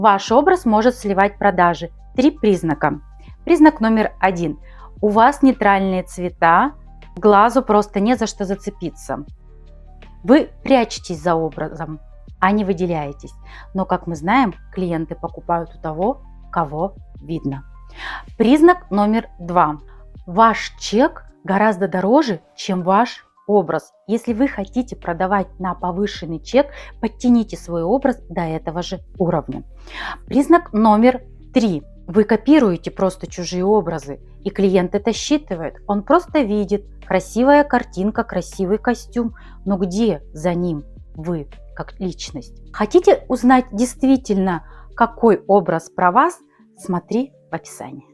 Ваш образ может сливать продажи. 3 признака. Признак номер 1. У вас нейтральные цвета, глазу просто не за что зацепиться. Вы прячетесь за образом, а не выделяетесь. Но, как мы знаем, клиенты покупают у того, кого видно. Признак номер 2. Ваш чек гораздо дороже, чем ваш образ. Если вы хотите продавать на повышенный чек, подтяните свой образ до этого же уровня. Признак номер 3. Вы копируете просто чужие образы, и клиент это считывает. Он просто видит красивая картинка, красивый костюм, но где за ним вы как личность? Хотите узнать действительно, какой образ про вас? Смотри в описании.